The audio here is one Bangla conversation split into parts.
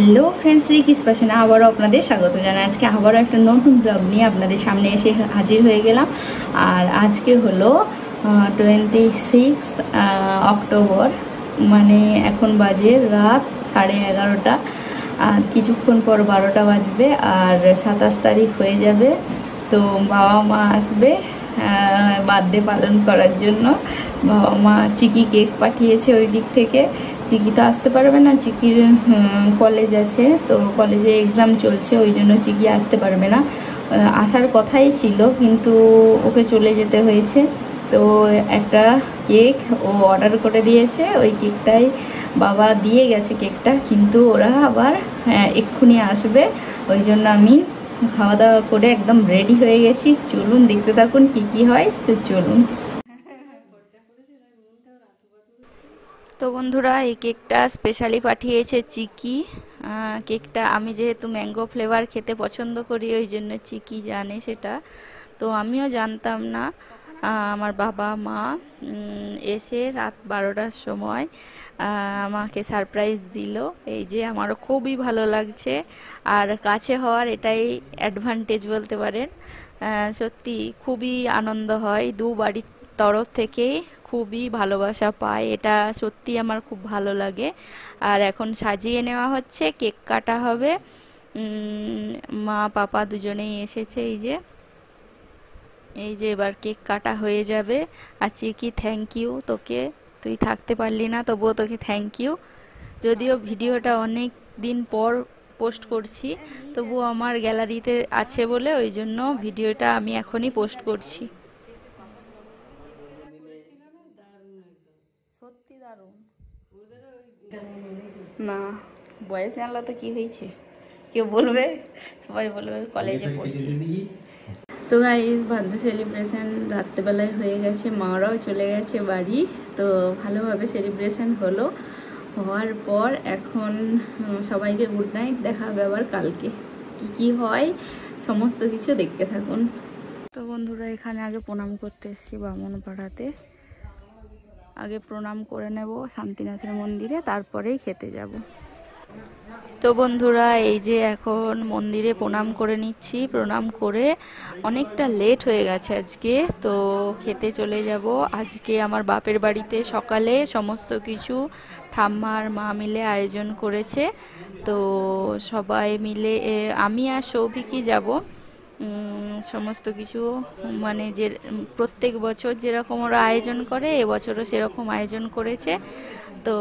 হ্যালো ফ্রেন্ডস, রিকিস ফ্যাশনে আবারও আপনাদের স্বাগত জানাই। আজকে আবারও একটা নতুন ব্লগ নিয়ে আপনাদের সামনে এসে হাজির হয়ে গেলাম। আর আজকে হলো 26 অক্টোবর, মানে এখন বাজে রাত 11:30, আর কিছুক্ষণ পর 12টা বাজবে আর 27 তারিখ হয়ে যাবে। তো বাবা মা আসবে বার্থডে পালন করার জন্য। বাবা মা চিকি কেক পাঠিয়েছে ওই দিক থেকে। চিকি তো আসতে পারবে না, চিকির কলেজ আছে, তো কলেজে এক্সাম চলছে, ওই জন্য চিকি আসতে পারবে না। আসার কথাই ছিল কিন্তু ওকে চলে যেতে হয়েছে। তো একটা কেক ও অর্ডার করে দিয়েছে, ওই কেকটাই বাবা দিয়ে গেছে কেকটা, কিন্তু ওরা আবার এক্ষুনি আসবে। ওই জন্য আমি খাওয়া দাওয়া করে একদম রেডি হয়ে গেছি। চলুন দেখতে থাকুন কি হয়। তো চলুন। তো বন্ধুরা, এই কেকটা স্পেশালি পাঠিয়েছে চিকি। কেকটা আমি যেহেতু ম্যাঙ্গো ফ্লেভার খেতে পছন্দ করি, ওই জন্য চিকি জানে সেটা, তো আমিও জানতাম না। আমার বাবা মা এসে রাত 12টার সময় আমাকে সারপ্রাইজ দিল। এই যে আমারও খুবই ভালো লাগছে, আর কাছে হওয়ার এটাই অ্যাডভান্টেজ বলতে পারেন। সত্যি খুবই আনন্দ হয়, দু বাড়ির তরফ থেকেই খুবই ভালোবাসা পায়, এটা সত্যি আমার খুব ভালো লাগে। আর এখন সাজিয়ে নেওয়া হচ্ছে, কেক কাটা হবে। মা পাপা দুজনেই এসেছে। এই যে এবার কেক কাটা হয়ে যাবে। আর চিকি, থ্যাংক ইউ তোকে, তুই থাকতে পারলি না, তবুও তোকে থ্যাংক ইউ। যদিও ভিডিওটা অনেক দিন পর পোস্ট করছি, তবুও আমার গ্যালারিতে আছে বলে ওই জন্য ভিডিওটা আমি এখনই পোস্ট করছি। সত্যি দারুণ না, বয়স জানলা তো কি হয়েছে, কেউ বলবে, সবাই বলবে কলেজে পড়ছি। তো গাইস, বার্থডে সেলিব্রেশন রাত্রেবেলায় হয়ে গেছে, মারাও চলে গেছে বাড়ি। তো ভালোভাবে সেলিব্রেশন হলো। হওয়ার পর এখন সবাইকে গুড নাইট, দেখা হবে আবার কালকে। কি হয় সমস্ত কিছু দেখতে থাকুন। তো বন্ধুরা, এখানে আগে প্রণাম করতে এসেছি বামন পাড়াতে। আগে প্রণাম করে নেব শান্তিনাথের মন্দিরে, তারপরেই খেতে যাব। তো বন্ধুরা, এই যে এখন মন্দিরে প্রণাম করে নিচ্ছি। প্রণাম করে অনেকটা লেট হয়ে গেছে আজকে, তো খেতে চলে যাব। আজকে আমার বাপের বাড়িতে সকালে সমস্ত কিছু ঠাম্মা আর মা মিলে আয়োজন করেছে। তো সবাই মিলে আমি আর সৌভিকই যাব। সমস্ত কিছু মানে যে প্রত্যেক বছর যেরকম ওরা আয়োজন করে, এবছরও সেরকম আয়োজন করেছে। তো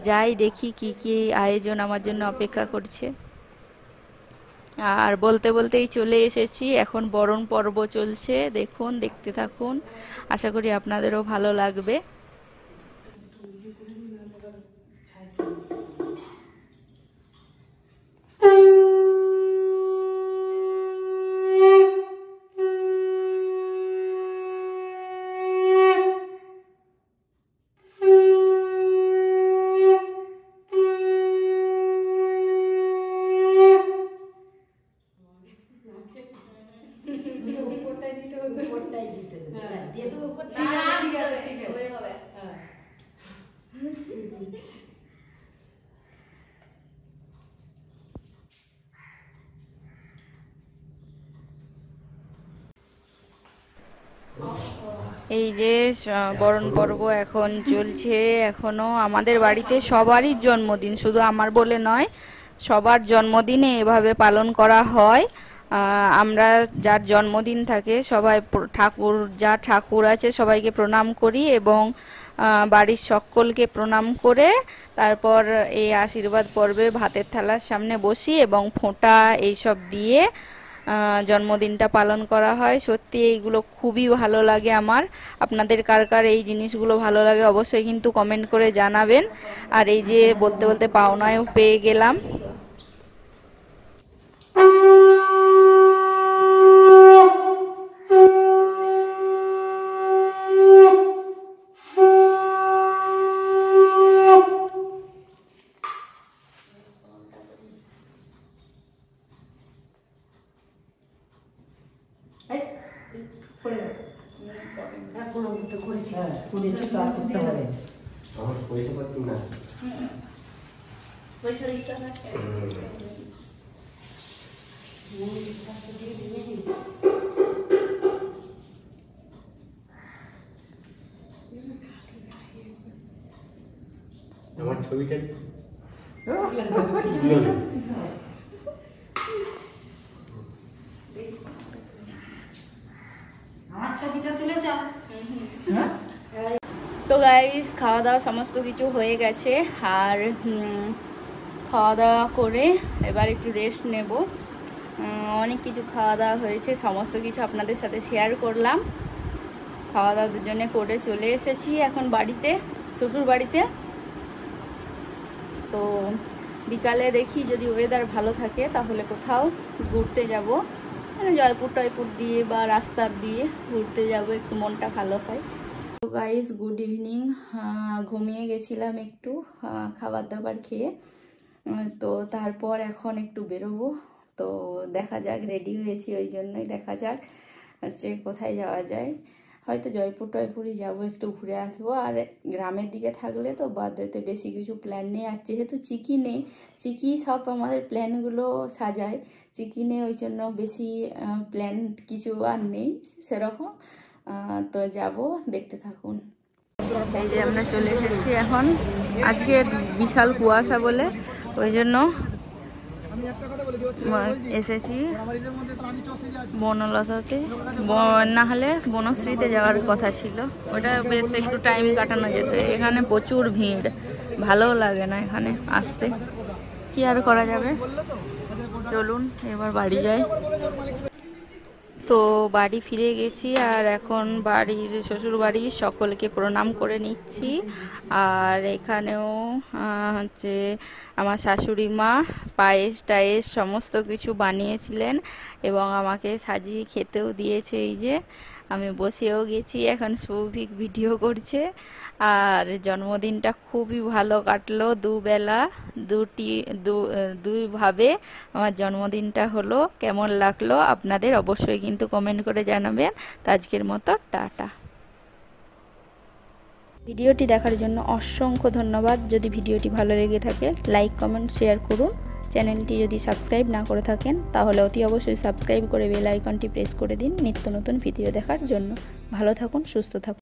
যাই দেখি কি কি আয়োজন আমার জন্য অপেক্ষা করছে। আর বলতে বলতেই চলে এসেছি, এখন বরণ পর্ব চলছে, দেখুন, দেখতে থাকুন, আশা করি আপনাদেরও ভালো লাগবে। এই যে বরণ পর্ব এখন চলছে। এখনো আমাদের বাড়িতে সবারই জন্মদিন, শুধু আমার বলে নয়, সবার জন্মদিনে এভাবে পালন করা হয়। আমরা যার জন্মদিন থাকে সবাই যা ঠাকুর আছে সবাইকে প্রণাম করি, এবং বাড়ির সকলকে প্রণাম করে তারপর এই আশীর্বাদ পর্বে ভাতের থালার সামনে বসি এবং ফোঁটা এইসব দিয়ে জন্মদিনটা পালন করা হয়। সত্যি এইগুলো খুবই ভালো লাগে আমার। আপনাদের কার কার এই জিনিসগুলো ভালো লাগে অবশ্যই কিন্তু কমেন্ট করে জানাবেন। আর এই যে বলতে বলতে পাওনায়ও পেয়ে গেলাম। পয়সা পাচ্ছি না। পয়সা দিতে হবে। আমার ছবিটা তুলে যাও। তো গাইস খাওয়া দাওয়া সমস্ত কিছু হয়ে গেছে, আর খাওয়া দাওয়া করে এবার একটু রেস্ট নেব। অনেক কিছু খাওয়া দাওয়া হয়েছে, সমস্ত কিছু আপনাদের সাথে শেয়ার করলাম। খাওয়া দাওয়া দুজনে করে চলে এসেছি এখন বাড়িতে, শ্বশুর বাড়িতে। তো বিকালে দেখি যদি ওয়েদার ভালো থাকে তাহলে কোথাও ঘুরতে যাব, মানে জয়পুর টয়পুর দিয়ে বা রাস্তার দিয়ে ঘুরতে যাব, একটু মনটা ভালো হয়। তো গাইস গুড ইভিনিং। ঘুমিয়ে গেছিলাম একটু খাবার দাবার খেয়ে, তো তারপর এখন একটু বেরোবো। তো দেখা যাক, রেডি হয়েছি ওই জন্যই, দেখা যাক হচ্ছে কোথায় যাওয়া যায়। হয়তো জয়পুর টয়পুরই যাবো, একটু ঘুরে আসবো। আর গ্রামের দিকে থাকলে তো বাদেতে বেশি কিছু প্ল্যান নেই। আর যেহেতু চিকি নেই, চিকি সব আমাদের প্ল্যানগুলো সাজায়, চিকি নেই ওই জন্য বেশি প্ল্যান কিছু আর নেই সেরকম। তো যাব, দেখতে থাকুন। এই যে আমরা চলে এসেছি এখন। আজকে বিশাল কুয়াশা বলে ওই জন্য এসেছি বনলতাতে, না হলে বনশ্রীতে যাওয়ার কথা ছিল। ওটা বেশ একটু টাইম কাটানো যেত, এখানে প্রচুর ভিড়, ভালো লাগে না এখানে আসতে, কি আর করা যাবে। চলুন এবার বাড়ি যাই। তো বাড়ি ফিরে গেছি, আর এখন বাড়ির শ্বশুর বাড়ির সকলকে প্রণাম করে নিচ্ছি। আর এখানেও হচ্ছে আমার শাশুড়ি মা পায়েস টায়েস সমস্ত কিছু বানিয়েছিলেন এবং আমাকে সাজিয়ে খেতেও দিয়েছে। এই যে আমি বসেও গেছি, এখন সৌভিক ভিডিও করছে। আর জন্মদিনটা খুবই ভালো কাটলো, দুবেলা দুইভাবে আমার জন্মদিনটা হলো। কেমন লাগলো আপনাদের অবশ্যই কিন্তু কমেন্ট করে জানাবেন। তো আজকের মতো টাটা। ভিডিওটি দেখার জন্য অসংখ্য ধন্যবাদ। যদি ভিডিওটি ভালো লেগে থাকে লাইক কমেন্ট শেয়ার করুন। চ্যানেলটি যদি সাবস্ক্রাইব না করে থাকেন তাহলে অতি অবশ্যই সাবস্ক্রাইব করে বেল আইকনটি প্রেস করে দিন নিত্য নতুন ভিডিও দেখার জন্য। ভালো থাকুন, সুস্থ থাকুন।